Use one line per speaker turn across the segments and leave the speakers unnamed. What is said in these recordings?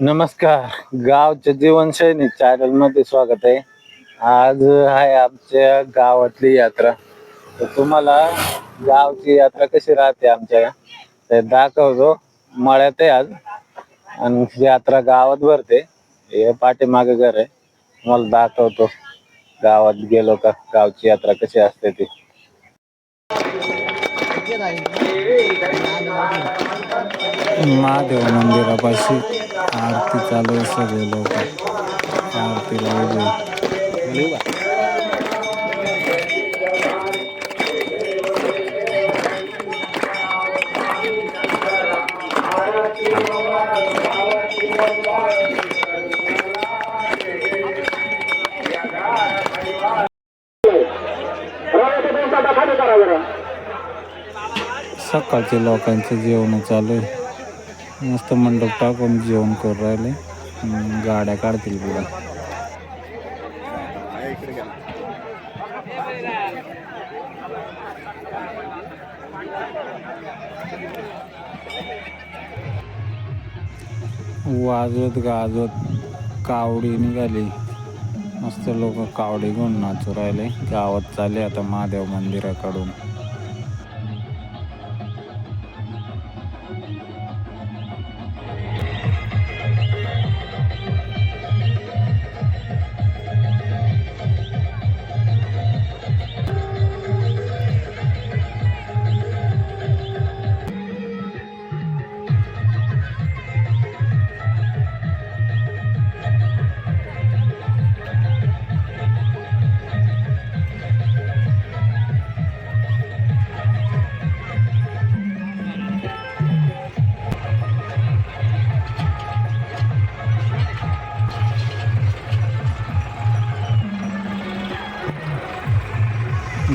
नमस्कार. गावच्या जीवनशैली चॅनल मध्ये स्वागत आहे. आज आहे आमच्या गावातली यात्रा. तर तुम्हाला गावची यात्रा कशी राहते आमच्या ते दाखवतो. मळ्यात आहे आज आणि यात्रा गावात भरते. हे पाठीमागे घर आहे, तुम्हाला दाखवतो गावात गेलो का गावची यात्रा कशी असते ती. महादेव मंदिरापाशी आरती चालू आहे. सगळे लोक आरतीला उभे. सकाळचे लोकांचे जेवण चालू आहे. मस्त मंडप टाकून जेवण करू राहिले. गाड्या काढतील पुढे. वाजवत गाजवत कावडी निघाली. मस्त लोक कावडी घेऊन नाचू राहिले. गावात चालले आता महादेव मंदिराकडून.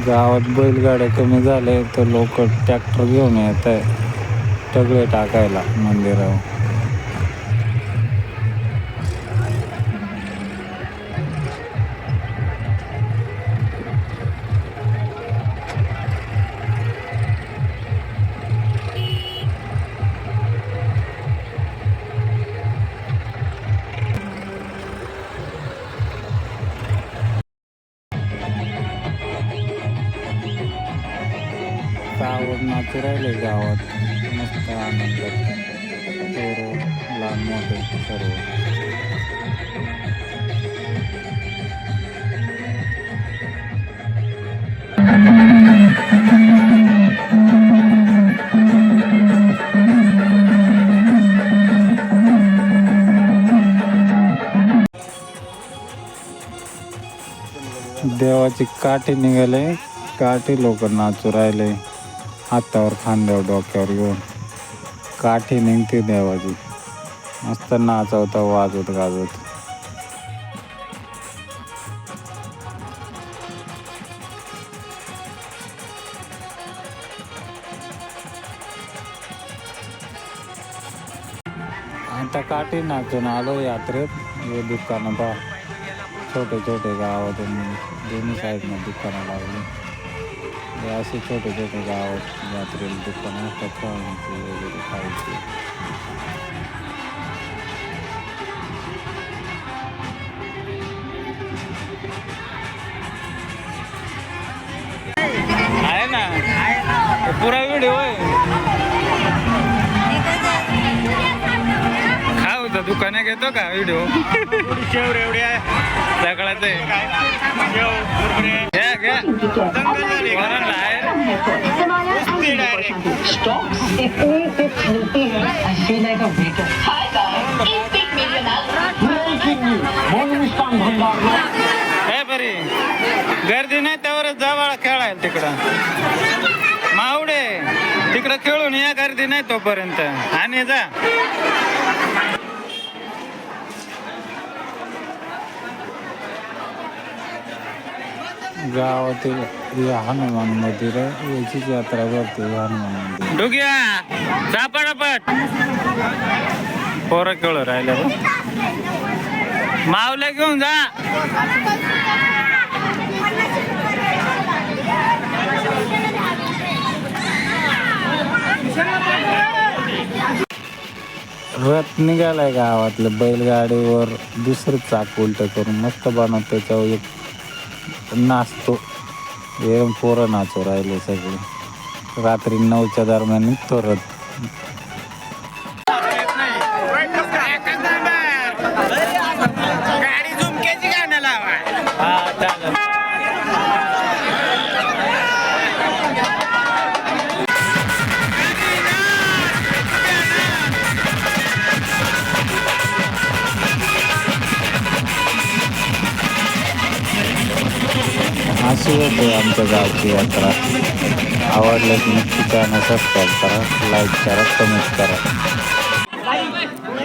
गावात बैलगाड्या कमी झाले तर लोक ट्रॅक्टर घेऊन येत आहे टगळे टाकायला मंदिरावर. कावड नाचू राहिले गावात. मस्त आनंदात पोरं लहान मोठे सर्व. देवाची काठी निघाले. काठी लोक नाचू राहिले. हातावर खांद्यावर डोक्यावर घेऊन काठी निघते देवाची. मस्त नाचवता वाजवत गाजवत. आता काठी नाचून आलो यात्रेत. हे दुकानं पहा, छोटे छोटे गावातून दोन्ही साईडनं दुकानं लागली. हे असे छोटे छोटे गावात यात्रेला दुकानं असतात खेळण्याची वगैरे खायची. आहे ना पुरा व्हिडिओ आहे. काय होतं दुकाने घेतो का व्हिडिओ? शेव एवढी आहे सगळ्याच बरी गर्दी नाही त्यावरच जवळ खेळायला तिकडं. मावडे तिकडं खेळून या, गर्दी नाही तोपर्यंत. आणि जा गावातील हनुमान मंदिर आहे. याचीच यात्रा भरते हनुमान मंदिर. डुग्या जा पटापट. पोरं खेळू राहिले. मावले घेऊन जा. रथ निघालाय गावातलं बैलगाडीवर दुसरं चाक उलट करून मस्त बनवत त्याच्यावर एक नाचतो. हे पोरं नाचू राहिले सगळे. रात्री 9च्या दरम्यान निघतो रथ. हा चालेल. अशी होते आमच्या गावची यात्रा. आवडल्यास नक्की चॅनल सबस्क्राईब करा, लाईक करा, कमेंट करा.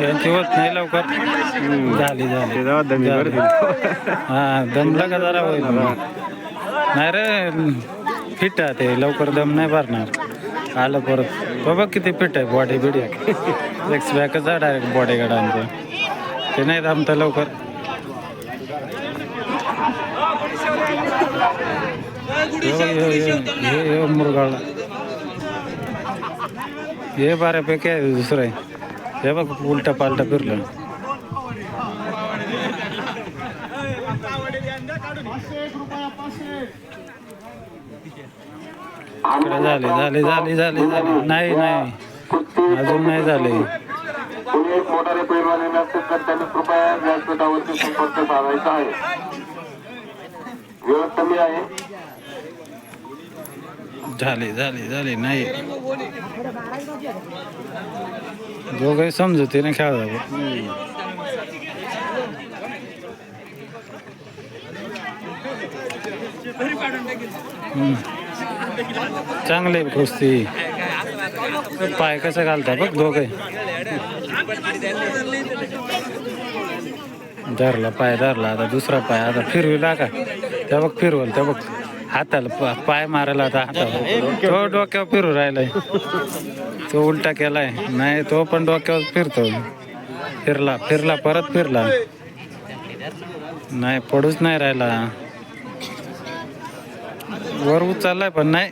यांची होत नाही लवकर. झाली हा दमला का जरा होईल. नाही रे फिट आहे ते, लवकर दम नाही भरणार. आलं परत बाबा किती फिट आहे बॉडी बिडी. एक्स बॅकच आहे डायरेक्ट बॉडी गाडांचं. ते नाही दमतं लवकर. हे मुरगाळला हे बऱ्यापैकी आहे. दुसरं आहे हे बघ उलटा पालटा फिरलं. झाले झाले झाले झाले झाले नाही नाही अजून नाही झाले.
मोटारे पैलवान त्यांनी कृपया व्यासपीठावरती संपर्क साधायचा आहे. वेळ कमी आहे.
झाले झाले झाले नाही दोघे समजते ना खेळा. चांगले कुस्ती. पाय कसं घालता बघ दोघे. धरला पाय धरला. आता दुसरा पाय आता फिरविला का त्या बघ फिरवल त्या बघ हाताला पाय मारायला. आता हाताला तो डोक्यावर फिरू राहिलाय. तो उलटा केलाय. नाही तो पण डोक्यावर फिरतो. फिरला फिरला परत फिरला. नाही पडूच नाही राहिला. वर उचललाय पण नाही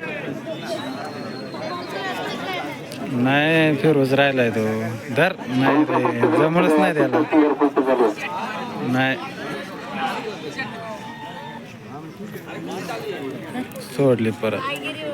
नाही फिरूच राहिलाय तो. धर नाही रे जमलंच नाही त्याला. नाही सोडली परत.